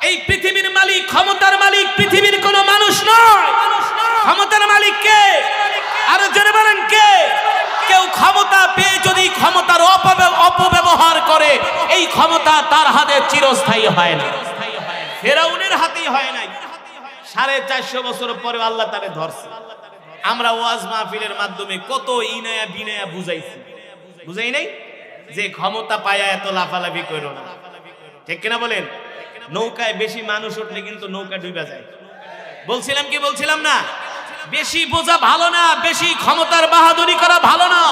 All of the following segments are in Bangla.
এই পৃথিবীর মালিক, ক্ষমতার মালিক পৃথিবীর কোনো মানুষ নয়। ক্ষমতার মালিক কে? আরো জোরে বলেন কে? কেউ ক্ষমতা পেয়ে যদি ক্ষমতার অপব্যবহার করে, এই ক্ষমতা তার হাতে চিরস্থায়ী হয় না। ফেরাউনের হাতেই হয় নাই, 450 বছর পরে আল্লাহ তারে ধরছে। আমরা ওয়াজ মাহফিলের মাধ্যমে কত ইনায়া বিনায়া বুঝাইছি, বুঝাই নাই যে ক্ষমতা পায়া এত লাফালাফি করো না, ঠিক কিনা বলেন? নৌকায় বেশি মানুষ উঠলে কিন্তু নৌকা ডুবে যায়। বলছিলাম কি বলছিলাম না? বেশি বোঝা ভালো না, বেশি ক্ষমতার বাহাদুরি করা ভালো না।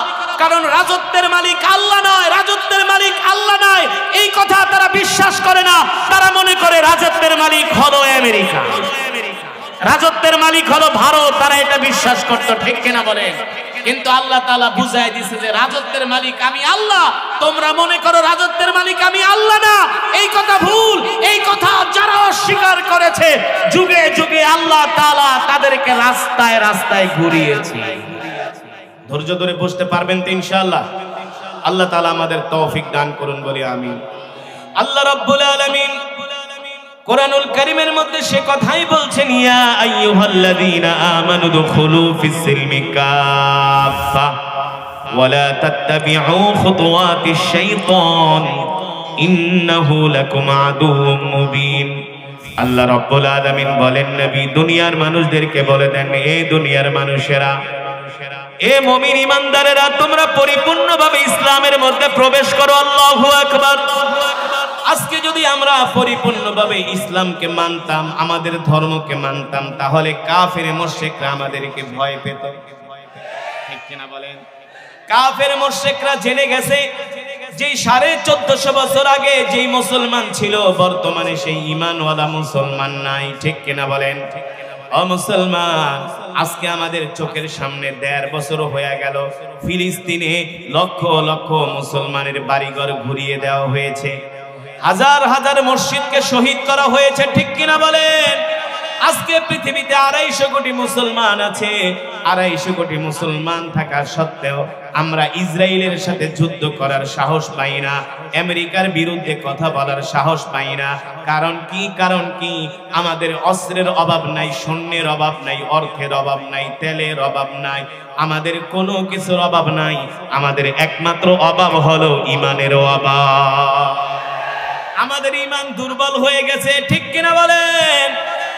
কারণ রাজত্বের মালিক আল্লাহ নয়, রাজত্বের মালিক আল্লাহ নয়, এই কথা তারা বিশ্বাস করে না। তারা মনে করে রাজত্বের মালিক হলো আমেরিকা, রাজত্বের মালিক হলো ভারত। তারা এটা বিশ্বাস করত, ঠিক কিনা বলেন? কিন্তু আল্লাহ তাআলা বুঝাই দিয়েছে যে রাজত্বের মালিক আমি আল্লাহ। তোমরা মনে করো রাজত্বের মালিক আমি আল্লাহ না, এই কথা ভুল। এই কথা যারা অস্বীকার করেছে, যুগে যুগে আল্লাহ তাআলা তাদেরকে রাস্তায় রাস্তায় ঘুরিয়েছে। ধৈর্য ধরে বসতে পারবেন তো ইনশাআল্লাহ? আল্লাহ তাআলা আমাদের তৌফিক দান করুন, বলি আমিন। আল্লাহ রাব্বুল আলামিন কোরআনুল কারীমের মধ্যে সে কথাই বলছেন, ইয়া আইয়ুহাল্লাযীনা আমানু দুখুলু ফিস-সিলমি কাফা ওয়া লা তাত্তাবিউ খুতুওয়াতিশ শাইতান ইন্নাহু লাকুম আদুউম মুবিন। আল্লাহ রাব্বুল আলামিন বলেন, নবী দুনিয়ার মানুষদেরকে বলে দেন, এ দুনিয়ার মানুষেরা, এ মুমিন ইমানদারেরা, তোমরা পরিপূর্ণভাবে ইসলামের মধ্যে প্রবেশ করো। আল্লাহু আকবার। আজকে যদি আমরা পরিপূর্ণভাবে ইসলামকে মানতাম, আমাদের ধর্মকে মানতাম, তাহলে কাফের মুশরিকরা আমাদেরকে ভয় পেত, ঠিক কিনা বলেন? কাফের মুশরিকরা জেনে গেছে যে 1450 বছর আগে যেই মুসলমান ছিল, বর্তমানে সেই ঈমানওয়ালা মুসলমান নাই, ঠিক কিনা বলেন? ও মুসলমান, আজকে আমাদের চোখের সামনে 1.5 বছর হয়ে গেল ফিলিস্তিনে লক্ষ লক্ষ মুসলমানের বাড়িঘর ঘুরিয়ে দেওয়া হয়েছে, হাজার হাজার মসজিদকে শহীদ করা হয়েছে, ঠিক কিনা বলেন? আজকে পৃথিবীতে 250 কোটি মুসলমান আছে। 250 কোটি মুসলমান থাকা সত্ত্বেও আমরা ইসরায়েলের সাথে যুদ্ধ করার সাহস পাই না, আমেরিকার বিরুদ্ধে কথা বলার সাহস পাই না। কারণ কি? কারণ কি? আমাদের অস্ত্রের অভাব নাই, সৈন্যের অভাব নাই, অর্থের অভাব নাই, তেলের অভাব নাই, আমাদের কোনো কিছুর অভাব নাই। আমাদের একমাত্র অভাব হলো ঈমানের অভাব। আমাদের ঈমান দুর্বল হয়ে গেছে, ঠিক কিনা বলেন?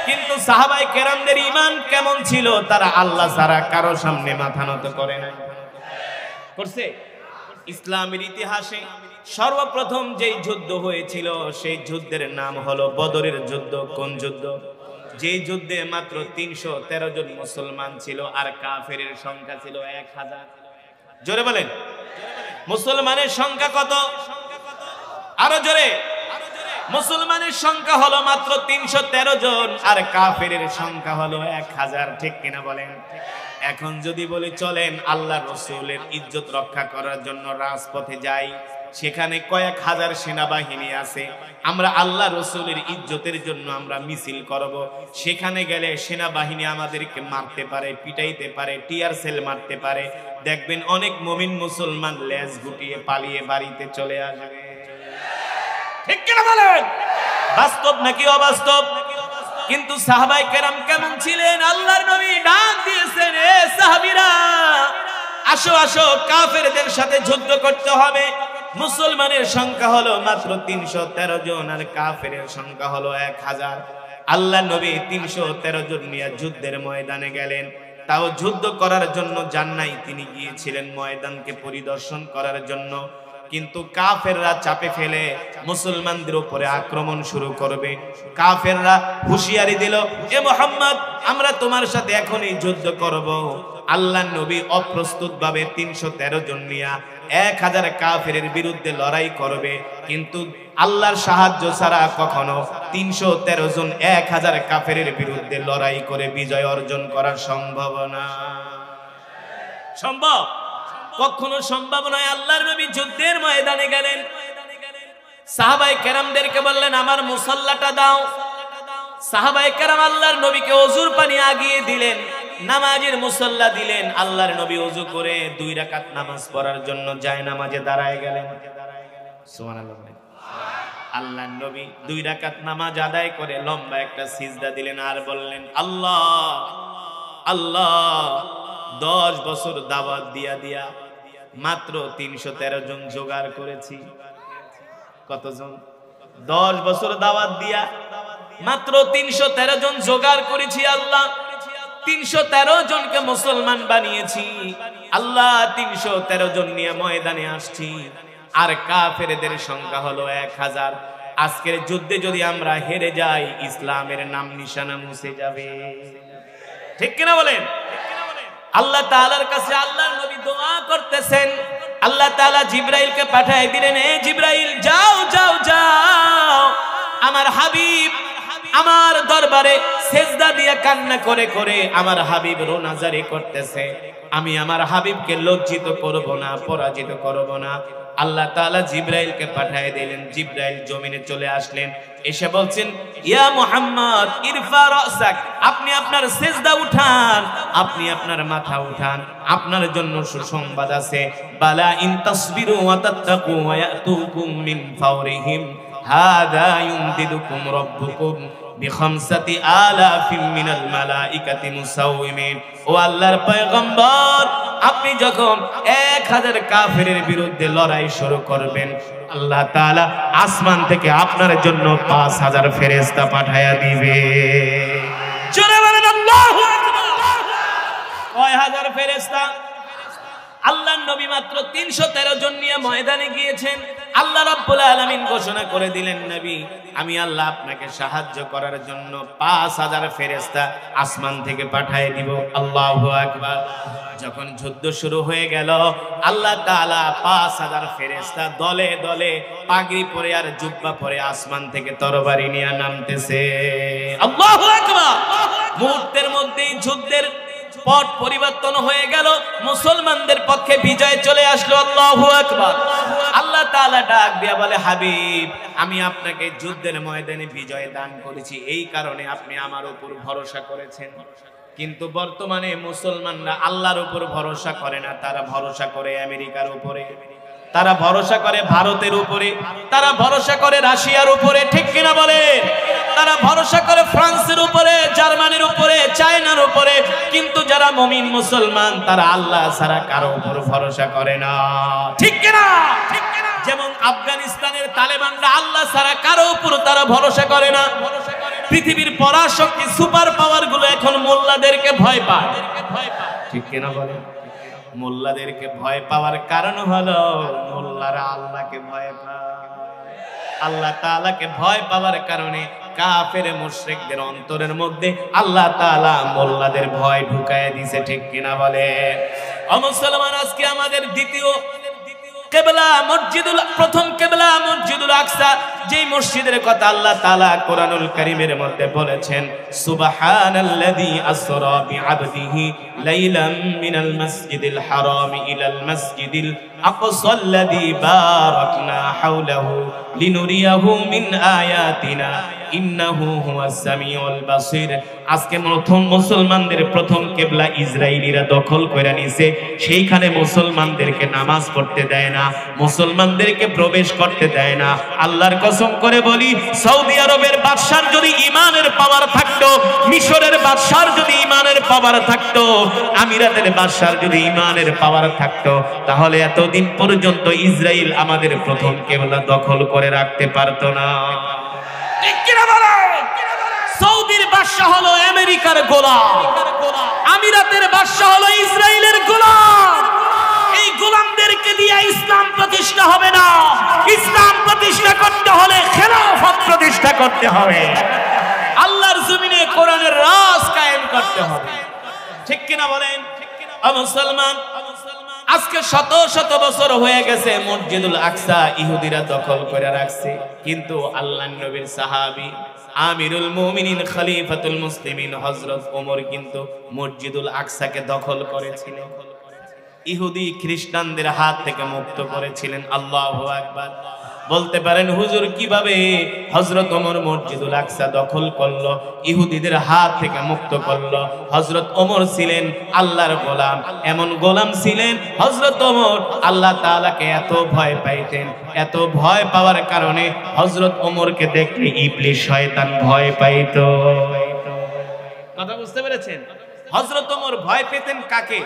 কিন্তু সাহাবায়ে কেরামদের ঈমান কেমন ছিল? তারা আল্লাহ ছাড়া কারো সামনে মাথা নত করে না। করছে? ইসলামের ইতিহাসে সর্বপ্রথম যেই যুদ্ধ হয়েছিল, সেই যুদ্ধের নাম হলো বদরের যুদ্ধ। কোন যুদ্ধ? যেই যুদ্ধে মাত্র 313 জন মুসলমান ছিল, আর কাফেরের সংখ্যা ছিল 1000। জোরে বলেন, মুসলমানের সংখ্যা কত? আরো জোরে। মুসলমানের সংখ্যা হলো মাত্র 313 জন, আর কাফেরের সংখ্যা হলো 1000, ঠিক কিনা বলেন? এখন যদি বলি চলেন আল্লাহ রসুলের ইজ্জত রক্ষা করার জন্য রাজপথে যাই, সেখানে কয়েক হাজার সেনাবাহিনী আছে, আমরা আল্লাহ রসুলের ইজ্জতের জন্য আমরা মিছিল করব। সেখানে গেলে সেনাবাহিনী আমাদেরকে মারতে পারে, পিটাইতে পারে, টিয়ার সেল মারতে পারে। দেখবেন অনেক মুমিন মুসলমান লেজ গুটিয়ে পালিয়ে বাড়িতে চলে আসবে, ঠিক কিনা বলেন? বাস্তব নাকি অবাস্তব? কিন্তু সাহাবায়ে কেরাম কেমন ছিলেন? আল্লাহর নবী ডাক দিয়েছেন, এ সাহাবীরা, আসো আসো, কাফেরদের সাথে যুদ্ধ করতে হবে। মুসলমানের সংখ্যা হলো মাত্র 313 জন, আর কাফেরের সংখ্যা হলো 1000। আল্লাহ নবী 313 জন নিয়ে যুদ্ধের ময়দানে গেলেন। তাও যুদ্ধ করার জন্য যান নাই, তিনি গিয়েছিলেন ময়দানকে পরিদর্শন করার জন্য। কিন্তু কাফেররা চাপে ফেলে মুসলমানদের উপরে আক্রমণ শুরু করবে। কাফেররা হুঁশিয়ারি দিল, এ মুহাম্মদ, আমরা তোমার সাথে এখনই যুদ্ধ করব। আল্লাহ নবী অপ্রস্তুত ভাবে 313 জন নিয়ে 1000 কাফেরের বিরুদ্ধে লড়াই করবে, কিন্তু আল্লাহর সাহায্য ছাড়া কখনো 313 জন 1000 কাফেরের বিরুদ্ধে লড়াই করে বিজয় অর্জন করা সম্ভব না। সম্ভব? কখনো সম্ভব নয়। আল্লাহর নবী যুদ্ধের ময়দানে গেলেন, সাহাবায়ে কেরামদেরকে বললেন, আমার মুসাল্লাটা দাও। সাহাবায়ে কেরাম আল্লাহর নবীকে ওযুর পানি আগিয়ে দিলেন, নামাজের মুসাল্লা দিলেন। আল্লাহর নবী ওযু করে 2 রাকাত নামাজ পড়ার জন্য যায় নামাজে দাঁড়ায় গেলেন। সুবহানাল্লাহ। আল্লাহর নবী 2 রাকাত নামাজ আদায় করে লম্বা একটা সিজদা দিলেন আর বললেন, আল্লাহ আল্লাহ, 10 বছর দাওয়াত দিয়া মাত্র 313 জন জোগাড় করেছি। কতজন? 10 বছর দাওয়াত দিয়া মাত্র 313 জন জোগাড় করেছি। আল্লাহ 313 জনকে মুসলমান বানিয়েছি। আল্লাহ 313 জন নিয়ে ময়দানে আসছি, আর কাফেরদের সংখ্যা হলো 1000। আজকের যুদ্ধে যদি আমরা হেরে যাই, ইসলামের নাম নিশানা মুছে যাবে। ঠিক কিনা বলেন? আল্লাহ তাআলার কাছে আল্লাহর নবী দোয়া করতেছেন। আল্লাহ তাআলা জিবরাইলকে পাঠিয়ে দিলেন, এ জিবরাইল, যাও যাও যাও, আমার হাবিব আমার দরবারে সেজদা দিয়ে কান্না করে করে আমার হাবিব রোনাজারি করতেছে। আমি আমার হাবিবকে লজ্জিত করব না, পরাজিত করব না। আল্লাহ তাআলা জিবরাইলকে পাঠিয়ে দিলেন। জিবরাইল জমিনে চলে আসলেন, এসে বলছেন, ইয়া মুহাম্মদ ইরফা রাসাক, আপনি আপনার সিজদা উঠান, আপনি আপনার মাথা উঠান, আপনার জন্য সুসংবাদ আছে। বালা ইন তাসবিরু ওয়া তাত্তাকু ওয়া ইয়াতুকুম মিন ফাওরিহিম হাদা ইউমদিদুকুম রাব্বুকুম বিখামসাতি আলাফিন মিনাল মালাইকাতি মুসাউমিন। ও আল্লাহর পয়গম্বর, আপনি যখন 1000 কাফেরের বিরুদ্ধে লড়াই শুরু করবেন, আল্লাহ তাআলা আসমান থেকে আপনার জন্য 5000 ফেরেশতা পাঠায়া দিবে। জোরে বলেন আল্লাহু আকবার। কয় হাজার ফেরেশতা? আল্লাহর নবী মাত্র 313 জন নিয়ে ময়দানে গিয়েছেন। আল্লাহ রাব্বুল আলামিন ঘোষণা করে দিলেন, নবী, আমি আল্লাহ আপনাকে সাহায্য করার জন্য 5000 ফেরেশতা আসমান থেকে পাঠিয়ে দিব। আল্লাহু আকবার। যখন যুদ্ধ শুরু হয়ে গেল, আল্লাহ তাআলা 5000 ফেরেশতা দলে দলে পাগড়ি পরে আর জুব্বা পরে আসমান থেকে তরবারি নিয়ে নামতেছে। আল্লাহু আকবার। মুহূর্তের মধ্যেই যুদ্ধের পট পরিবর্তন হয়ে গেল, মুসলমানদের পক্ষে বিজয় চলে আসলো। আল্লাহু আকবার। আল্লাহ তাআলা ডাক দিয়া বলে, হাবিব, আমি আপনাকে যুদ্ধের ময়দানে বিজয় দান করেছি, এই কারণে আপনি আমার উপর ভরসা করেছেন। কিন্তু বর্তমানে মুসলমানরা আল্লাহর উপর ভরসা করে না, তারা ভরসা করে আমেরিকার উপরে, তারা ভরসা করে ভারতের উপরে, তারা ভরসা করে রাশিয়ার উপরে। ঠিক কিনা বলে? তারা ভরসা করে ফ্রান্সের উপরে, জার্মানির উপরে, চায়নার উপরে। কিন্তু যারা মুমিন মুসলমান, তারা আল্লাহ ছাড়া কারো উপর ভরসা করে না। ঠিক কিনা? যেমন আফগানিস্তানের তালেবানরা আল্লাহ ছাড়া কারো উপর তারা ভরসা করে না। পৃথিবীর পরাশক্তি সুপার পাওয়ার গুলো এখন মোল্লাদেরকে ভয় পায়। ঠিক কিনা বলে? মোল্লাদেরকে ভয় পাওয়ার কারণ হলো মোল্লারা আল্লাহকে ভয় পায়। আল্লাহ তাআলাকে ভয় পাওয়ার কারণে কাফের মুশরিকদের অন্তরের মধ্যে আল্লাহ তাআলা মোল্লাদের ভয় ঢুকায় দিয়েছে। ঠিক কিনা বলে? ও মুসলমান, আজকে আমাদের দ্বিতীয় কিবলা মসজিদুল, প্রথম কিবলা মসজিদুল আকসা, যেই মসজিদের কথা আল্লাহ তাআলা কোরআনুল কারীমের মধ্যে বলেছেন, সুবহানাল্লাযী আসরা বিআবদিহি লাইলাম মিনাল মাসজিদিল হারাম ইলাল মাসজিদিল আকসাল্লাযী বারাকনা হাওলাহু লিনুরিয়াহু মিন আয়াতিনা ইন্নাহু হুয়াস সামিউল বাসীর। আজকে প্রথম মুসলমানদের প্রথম কিবলা ইসরাইলীরা দখল করে নিছে। সেইখানে মুসলমানদেরকে নামাজ পড়তে দেয় না, মুসলমানদেরকে প্রবেশ করতে দেয় না। আল্লাহর কসম করে বলি, সৌদি আরবের বাদশার যদি ঈমানের পাওয়ার থাকতো, মিশরের বাদশার যদি ঈমানের পাওয়ার থাকতো, আমিরাতের বাদশার যদি ঈমানের পাওয়ার থাকতো, তাহলে এতদিন পর্যন্ত ইসরাইল আমাদের প্রথম কিবলা দখল করে রাখতে পারতো না। ঠিক কিনা বলেন? সৌদির বাদশা হলো আমেরিকার গোলাম, আমিরাতের বাদশা হলো ইসরাইলের গোলাম। এই গোলামদেরকে দিয়ে ইসলাম প্রতিষ্ঠা হবে না। ইসলাম প্রতিষ্ঠা করতে হলে খেলাফত প্রতিষ্ঠা করতে হবে। আল্লাহর জমিনে কোরআনের রাজ কায়েম করতে হবে। ঠিক কিনা বলেন? ও মুসলমান, আজকে শত শত বছর হয়ে গেছে মসজিদুল আকসা ইহুদিরা দখল করে রাখছে, কিন্তু আল্লাহর নবীর সাহাবী আমিরুল মুমিনিন খলিফাতুল মুসলিমিন হযরত ওমর কিন্তু মসজিদুল আকসাকে দখল করেছিলেন, ইহুদি খ্রিস্টানদের হাত থেকে মুক্ত করেছিলেন। আল্লাহু আকবার। বলতে পারেন হুজুর কিভাবে হযরত ওমর মসজিদুল আকসা দখল করলো, ইহুদিদের হাত থেকে মুক্ত করলো? হযরত ওমর ছিলেন আল্লাহর গোলাম, এমন গোলাম ছিলেন হযরত ওমর, আল্লাহ তাআলাকে এত ভয় পাইতেন, এত ভয় পাওয়ার কারণে হযরত ওমরকে দেখলে ইবলিস শয়তান ভয় পাইত। কথা বুঝতে পেরেছেন? হযরত ওমর ভয় পেতেন কাকে?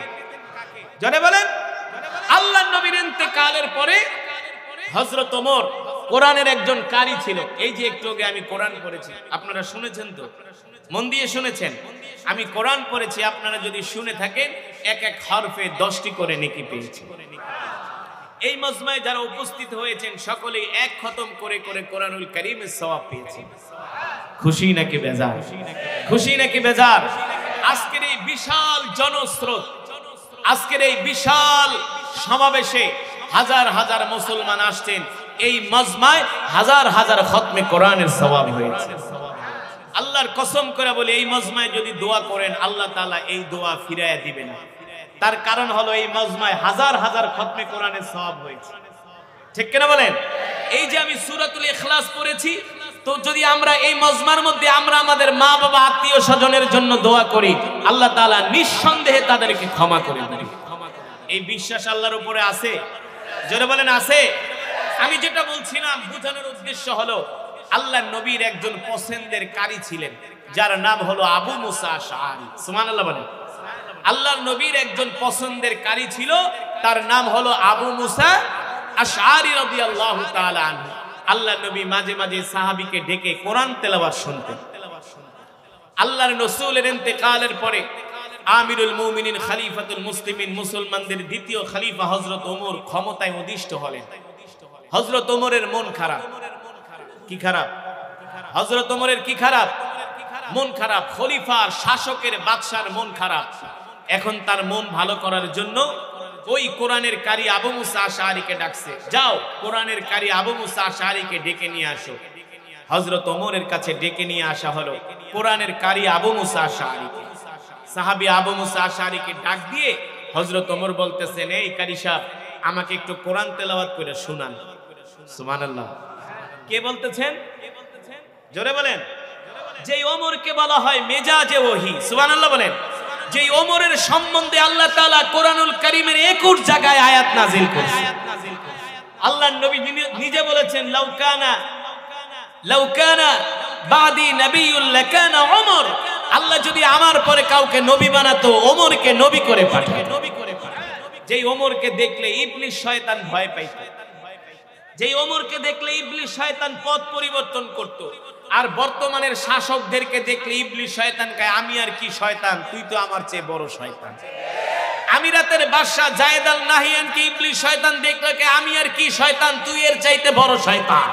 জনে বলেন। আল্লাহর নবীর ইন্তেকালের পরে হযরত ওমর কোরআনের একজন কারি ছিল। এই যে একটু আগে আমি কোরআন পড়েছি, আপনারা শুনেছেন তো? মন দিয়ে শুনেছেন? আমি কোরআন পড়েছি, আপনারা যদি শুনে থাকেন এক এক হরফে 10টি করে নেকি পেয়েছি। এই মজমায় যারা উপস্থিত হয়েছেন সকলেই এক খতম করে করে কোরআনুল কারীমের সওয়াব পেয়েছেন। খুশি নাকি বেজার? খুশি নাকি বেজার? আজকের এই বিশাল জনস্রোত, আজকের এই বিশাল সমাবেশে হাজার হাজার মুসলমান আসছেন, এই মজমায় হাজার হাজার খতমে কোরআনের সওয়াব হয়েছে। আল্লাহর কসম করে বলি, এই মজমায় যদি দোয়া করেন আল্লাহ তাআলা এই দোয়া ফিরাইয়া দিবেন না। তার কারণ হলো এই মজমায় হাজার হাজার খতমে কোরআনের সওয়াব হয়েছে। ঠিক কিনা বলেন? এই যে আমি সূরাতুল ইখলাস পড়েছি, তো যদি আমরা এই মজমার মধ্যে আমরা আমাদের মা বাবা আত্মীয় স্বজনের জন্য দোয়া করি, আল্লাহ তাআলা নিঃসন্দেহে তাদেরকে ক্ষমা করে দেবেন। এই বিশ্বাস আল্লাহর উপরে আছে? জোরে বলেন আছে? আমি যেটা বলছিলাম বোঝানোর উদ্দেশ্য হলো, আল্লাহর নবীর একজন পছন্দের কারি ছিলেন যার নাম হলো আবু মুসা আশআরী। সুবহানাল্লাহ বলেন। আল্লাহর নবীর একজন পছন্দের কারি ছিল, তার নাম হলো আবু মুসা আশআরী রাদিয়াল্লাহু তাআলা আনহু। আল্লাহর নবী মাঝে মাঝে সাহাবীকে ডেকে কোরআন তেলাওয়াত শুনতেন। আল্লাহর রাসূলের ইন্তেকালের পরে আমিরুল মুমিনিন খলিফাতুল মুসলিমিন, মুসলমানদের দ্বিতীয় খলিফা হযরত ওমর ক্ষমতায় অধিষ্ঠ হলেন। হযরত ওমরের মন খারাপ। কি খারাপ? হযরত ওমরের কি খারাপ? মন খারাপ। খলিফার, শাসকের, বাদশার মন খারাপ। এখন তার মন ভালো করার জন্য ওই কোরআনের কারি আবু মুসা আশআরীকে ডাকছে, যাও কোরআনের কারি আবু মুসা আশআরীকে ডেকে নিয়ে আসো। হযরত ওমরের কাছে ডেকে নিয়ে আসা হলো কোরআনের কারি আবু মুসা আশআরীকে। সাহাবী আবু মুসা আশআরীকে ডাক দিয়ে হযরত ওমর বলতেছেন, এই কারি সাহেব, আমাকে একটু কোরআন তেলাওয়াত করে শোনান। সুবহানাল্লাহ। কে বলতেছেন? জোরে বলেন। যেই ওমরকে বলা হয় মেজাজে ওহী। সুবহানাল্লাহ বলেন। যেই ওমরের সম্বন্ধে আল্লাহ তাআলা কোরআনুল কারীমের 21 জায়গায় আয়াত নাযিল করেছেন। আল্লাহর নবী নিজে বলেছেন, লাউ কানা বাদি নাবিয়্যুন লাকানা ওমর। আল্লাহ যদি আমার পরে কাউকে নবী বানাতো, ওমরকে নবী করে পাঠাতো। যেই ওমরকে দেখলে ইবলিস শয়তান ভয় পাইত, যেই ওমরকে দেখলে ইবলিস শয়তান পথ পরিবর্তন করত। আর বর্তমানের শাসকদেরকে দেখলে ইবলিস শয়তান কয়, আমি আর কি শয়তান, তুই তো আমার চেয়ে বড় শয়তান। আমিরাতের বাদশা যায়েদ আল নাহিয়ানকে ইবলিস শয়তান দেখলে কয়, আমি আর কি শয়তান, তুই এর চাইতে বড় শয়তান।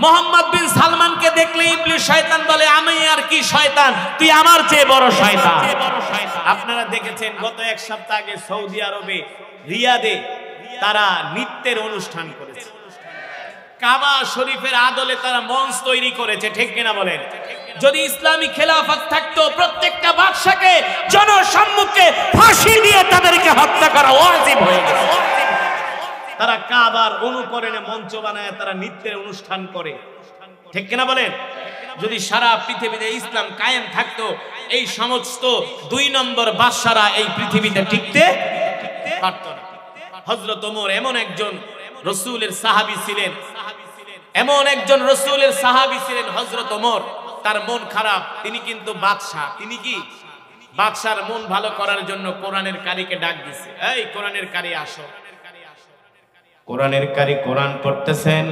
মোহাম্মদ বিন সালমানকে দেখলে ইবলিস শয়তান বলে, আমি আর কি শয়তান, তুই আমার চেয়ে বড় শয়তান। আপনারা দেখেছেন গত এক সপ্তাহ আগে সৌদি আরবে রিয়াদে তারা নৃত্যের অনুষ্ঠান করেছে। কাবা শরীফের আদলে তারা মঞ্চ তৈরি করেছে। ঠিক কিনা বলেন? যদি ইসলামী খেলাফত থাকতো, প্রত্যেকটা বাদশাকে জনসম্মুখে ফাঁসি দিয়ে তাদেরকে হত্যা করা ওয়াজিব হয়ে গেছে। তারা কাবার অনুকরণে মঞ্চ বানায় তারা নৃত্যের অনুষ্ঠান করে। ঠিক কিনা বলেন? যদি সারা পৃথিবীতে ইসলাম কায়েম থাকতো, এই সমস্ত 2 নম্বর বাদশারা এই পৃথিবীতে টিকতে পারত না। হযরত ওমর এমন একজন রাসূলের সাহাবী ছিলেন, এমন একজন রাসূলের সাহাবী ছিলেন হযরত ওমর। তার মন খারাপ, তিনি কিন্তু বাদশা। তিনি কি? বাদশার মন ভালো করার জন্য কোরআনের কারীকে ডাক দিছে, এই কোরআনের কারী আসো। কোরআনের কারী কোরআন পড়তেছেন।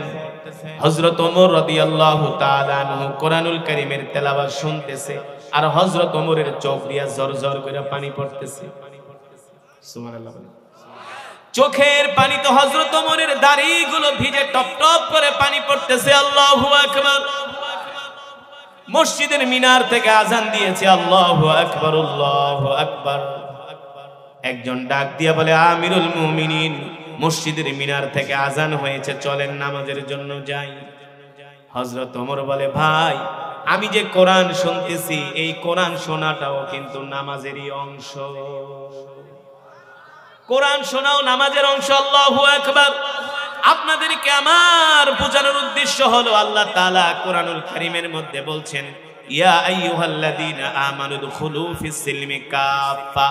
হযরত ওমর রাদিয়াল্লাহু তাআলা আনহু কোরআনুল কারীমের তেলাওয়াত শুনতেছে, আর হযরত ওমরের চোখ দিয়া ঝরঝর করে পানি পড়তেছে। সুবহানাল্লাহ। চোখের পানিতে হযরত ওমরের দাড়িগুলো ভিজে টপ টপ করে পানি পড়তেছে। আল্লাহু আকবার। মসজিদের মিনার থেকে আযান দিয়েছে, আল্লাহু আকবার, আল্লাহু আকবার। একজন ডাক দিয়া বলে, আমিরুল মুমিনিন, মসজিদের মিনার থেকে আযান হয়েছে, চলেন নামাজের জন্য যাই। হযরত ওমর বলে, ভাই, আমি যে কোরআন শুনতেছি, এই কোরআন শোনাটাও কিন্তু নামাজেরই অংশ। কোরআন শোনাও নামাজের অংশ। আল্লাহু আকবার। আপনাদেরকে আমার বোঝানোর উদ্দেশ্য হলো আল্লাহ তাআলা কোরআনুল কারীমের মধ্যে বলছেন ইয়া আইয়ুহাল্লাযীনা আমানু দুখুলু ফিস সিলমি কাফা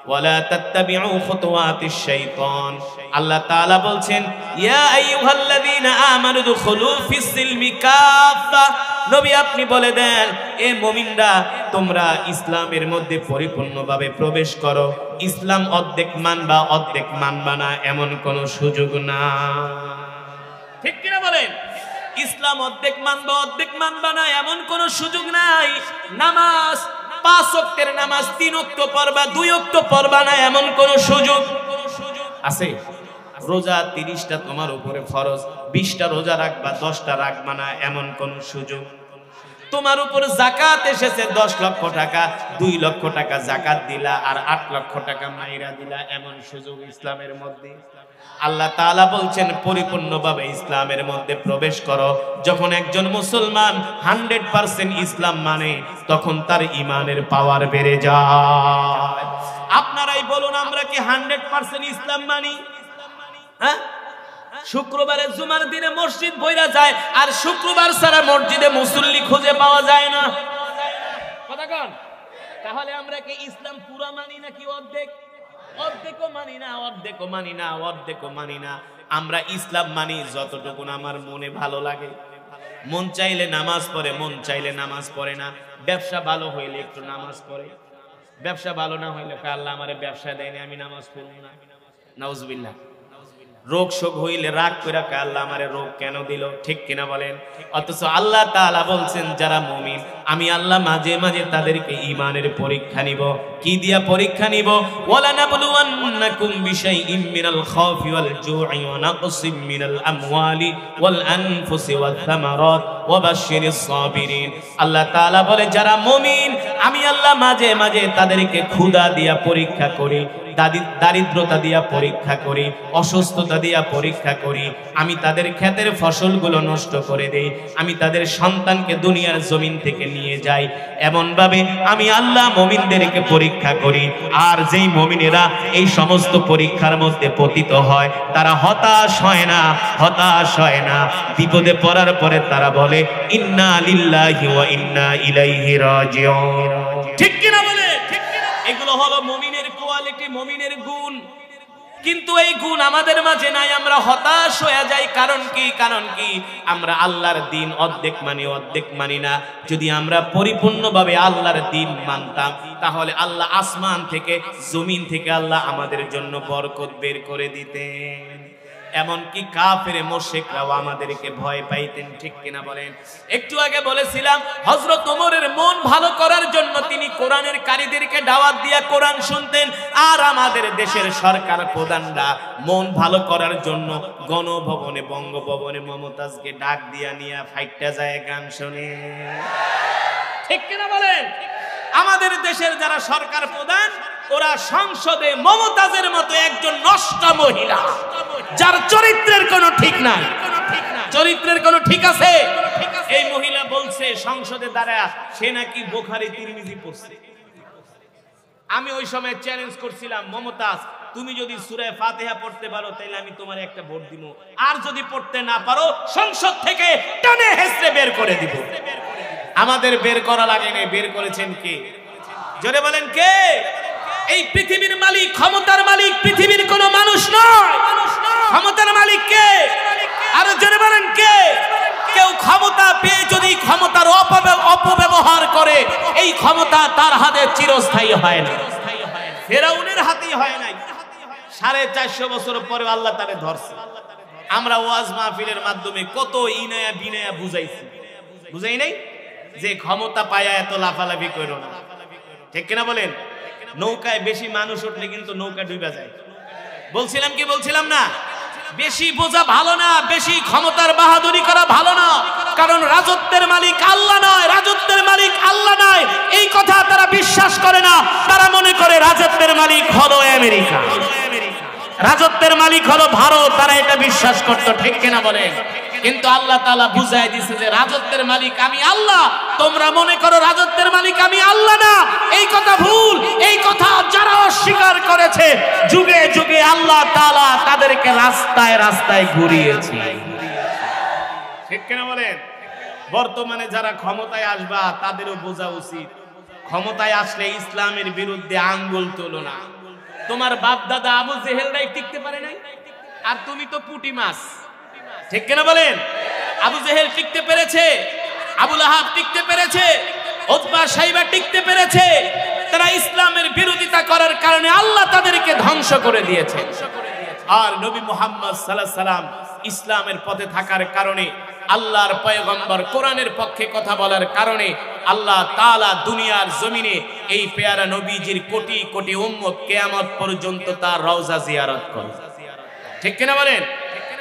ওয়ালা তাত্তাবিউ খুতুওয়াতিশ শাইতান। আল্লাহ তাআলা বলছেন ইয়া আইয়ুহাল্লাযীনা আমানু দুখুলু ফিস সিলমি কাফা। নবী আপনি বলে দেন এ মুমিনরা তোমরা ইসলামের মধ্যে পরিপূর্ণভাবে প্রবেশ করো। ইসলাম অর্ধেক মানবা অর্ধেক মানবা না এমন কোনো সুযোগ না, ঠিক কিনা বলেন? ইসলাম অর্ধেক মানবা অর্ধেক মানবা না এমন কোনো সুযোগ নাই। নামাজ 5 ওয়াক্তের নামাজ 3 ওয়াক্ত পড়বা 2 ওয়াক্ত পড়বা না এমন কোনো সুযোগ আছে? রোজা 30টা তোমার উপরে ফরজ, 20টা রোজা রাখবা 10টা রাখবা না এমন কোন সুযোগ। তোমার উপর যাকাত এসেছে 10 লক্ষ টাকা, 2 লক্ষ টাকা যাকাত দিলা আর 8 লক্ষ টাকা মাইরা দিলা এমন সুযোগ ইসলামের মধ্যে? আল্লাহ তাআলা বলছেন পরিপূর্ণভাবে ইসলামের মধ্যে প্রবেশ করো। যখন একজন মুসলমান 100% ইসলাম মানে তখন তার ঈমানের পাওয়ার বেড়ে যায়। আপনারাই বলুন আমরা কি 100% ইসলাম মানি? হ্যাঁ, শুক্রবারে জুমার দিনে মসজিদ ভইরা যায় আর শুক্রবার ছাড়া মসজিদে মুসল্লি খুঁজে পাওয়া যায় না। কথা কোন? তাহলে আমরা কি ইসলাম পুরা মানি নাকি অর্ধেক? অর্ধেকও মানি না, অর্ধেকও মানি না, অর্ধেকও মানি না। আমরা ইসলাম মানি যতটুকু আমার মনে ভালো লাগে। মন চাইলে নামাজ পড়ে, মন চাইলে নামাজ পড়ে না। ব্যবসা ভালো হইলে একটু নামাজ পড়ে, ব্যবসা ভালো না হইলে আল্লাহ আমারে ব্যবসা দেয়নি আমি নামাজ পড়ব না। নাউজুবিল্লাহ। রোগ শোক হইলে রাগ করে আল্লাহ আমারে রোগ কেন দিল, ঠিক কিনা বলেন? অথচ আল্লাহ তাআলা বলছেন যারা মুমিন আমি আল্লাহ মাঝে মাঝে তাদেরকে ঈমানের পরীক্ষা নিব। কি দিয়া পরীক্ষা নিব? ওয়ালা নাবলুওয়ান্নাকুম বিশাইইম মিনাল খাউফি ওয়াল জু'i ওয়া নাকসিম মিনাল আমওয়ালি ওয়াল আনফুসি ওয়াত থামারাত ওয়া বাশশিরিস সাবিরিন। আল্লাহ তাআলা বলে যারা মুমিন আমি আল্লাহ মাঝে মাঝে তাদেরকে ক্ষুধা দিয়া পরীক্ষা করি, দারিদ্রতা দিয়া পরীক্ষা করি, অসুস্থতা দিয়া পরীক্ষা করি। আমি তাদের ক্ষেতের ফসলগুলো নষ্ট করে দেই, আমি তাদের সন্তানকে দুনিয়ার জমিন থেকে নিয়ে যাই। এমন ভাবে আমি আল্লাহ মুমিনদেরকে পরীক্ষা করি। আর যেই মুমিনেরা এই সমস্ত পরীক্ষার মধ্যে পতিত হয় তারা হতাশ হয় না, হতাশ হয় না। বিপদে পড়ার পরে তারা বলে ইন্না লিল্লাহি ওয়া ইন্না ইলাইহি রাজিউন, ঠিক কিনা বলে? এগুলো হলো মুমিনের কোয়ালিটি, মুমিনের গুণ। কিন্তু এই গুণ আমাদের মাঝে নাই, আমরা হতাশ হয়ে যাই। কারণ কি? কারণ কি? আমরা আল্লাহর দ্বীন অর্ধেক মানি, অর্ধেক মানি না। যদি আমরা পরিপূর্ণভাবে আল্লাহর দ্বীন মানতাম তাহলে আল্লাহ আসমান থেকে জমিন থেকে আল্লাহ আমাদের জন্য বরকত বের করে দিতেন। এমনকি কাফের মুশরিকরাও আমাদেরকে ভয় পাইতেন, ঠিক কিনা বলেন? একটু আগে বলেছিলাম হযরত ওমরের মন ভালো করার জন্য তিনি কোরআনের কারীদেরকে দাওয়াত দিয়া কোরআন শুনতেন। আর আমাদের দেশের সরকার প্রধানরা মন ভালো করার জন্য গণভবনে বঙ্গভবনে মমতাজকে ডাক দিয়া নিয়া ফাইটটা যায় গান শুনে, ঠিক কিনা বলেন? আমাদের দেশের যারা সরকার প্রধান ওরা সংসদে মমতাজের মতো একজন নষ্ট মহিলা যার চরিত্রের কোনো ঠিক নাই, চরিত্রের কোনো ঠিক আছে? এই মহিলা বলছে সংসদে দাঁড়ায় সে নাকি বুখারী তিরমিজি পড়ছে। আমি ওই সময় চ্যালেঞ্জ করছিলাম মমতাজ তুমি যদি সূরা ফাতিহা পড়তে পারো তাহলে আমি তোমার একটা ভোট দিব, আর যদি পড়তে না পারো সংসদ থেকে টানে হেসড়ে বের করে দিব। আমাদের বের করা লাগে না, বের করেছেন কে? জোরে বলেন কে? এই পৃথিবীর মালিক, ক্ষমতার মালিক পৃথিবীর কোনো মানুষ নয়। ক্ষমতার মালিক কে? আরো জোরে বলেন কে? কেউ ক্ষমতা পেয়ে যদি ক্ষমতার অপব্যবহার করে এই ক্ষমতা তার হাতে চিরস্থায়ী হয় না। ফেরাউনের হাতেই হয় নাই, 450 বছর পরে আল্লাহ তারে ধরছে। আমরা ওয়াজ মাহফিলের মাধ্যমে কত ইনায়া বিনায়া বুঝাইছি, বুঝাই নাই যে ক্ষমতা পায়া এত লাফালাফি করো না, ঠিক কিনা বলেন? নৌকায় বেশি মানুষ উঠলে কিন্তু নৌকা ডুবে যায়। বলছিলাম কি বলছিলাম না? বেশি বোঝা ভালো না, বেশি ক্ষমতার বাহাদুরি করা ভালো না। কারণ রাজত্বের মালিক আল্লাহ নয়, রাজত্বের মালিক আল্লাহ নয় এই কথা তারা বিশ্বাস করে না। তারা মনে করে রাজত্বের মালিক হলো আমেরিকা, রাজত্বের মালিক হলো ভারত। তারা এটা বিশ্বাস করতো, ঠিক কিনা বলেন? কিন্তু আল্লাহ তাআলা বুঝায় দিয়েছে যে রাজত্বের মালিক আমি আল্লাহ, তোমরা মনে করো রাজত্বের মালিক আমি আল্লাহ না। এই কথা ভুল। এই কথা যারা অস্বীকার করেছে যুগে যুগে আল্লাহ তাআলা তাদের তাদেরকে রাস্তায় রাস্তায় ঘুরিয়েছি। ঠিক কিনা বলেন? বর্তমানে যারা ক্ষমতায় আসবা তাদেরও বোঝা উচিত, ক্ষমতায় আসলে ইসলামের বিরুদ্ধে আঙ্গুল তোলো না। তোমার বাপ দাদা আবু জেহেলরাই টিকতে পারে নাই, আর তুমি তো পুঁটি মাছ। ঠিক কিনা বলেন? আবু জেহেল টিকতে পেরেছে, আবু লাহাব টিকতে পেরেছে, উতবা সাইবা টিকতে পেরেছে। তারা ইসলামের বিরোধিতা করার কারণে আল্লাহ তাদেরকে ধ্বংস করে দিয়েছে। আর নবী মুহাম্মদ সাল্লাল্লাহু আলাইহি সাল্লাম ইসলামের পথে থাকার কারণে, আল্লাহর পয়গম্বর কোরআনের পক্ষে কথা বলার কারণে আল্লাহ তাআলা দুনিয়ার জমিনে এই পেয়ারা নবীজির কোটি কোটি উম্মত কিয়ামত পর্যন্ত তার রওজা জিয়ারত করে। ঠিক কিনা বলেন?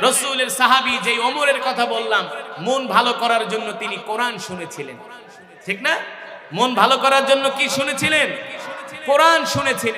রাসূলের সাহাবী যেই ওমরের কথা বললাম, মন ভালো করার জন্য তিনি কোরআন শুনেছিলেন। ঠিক না? মন ভালো করার জন্য কি শুনেছিলেন? কোরআন শুনেছিলেন।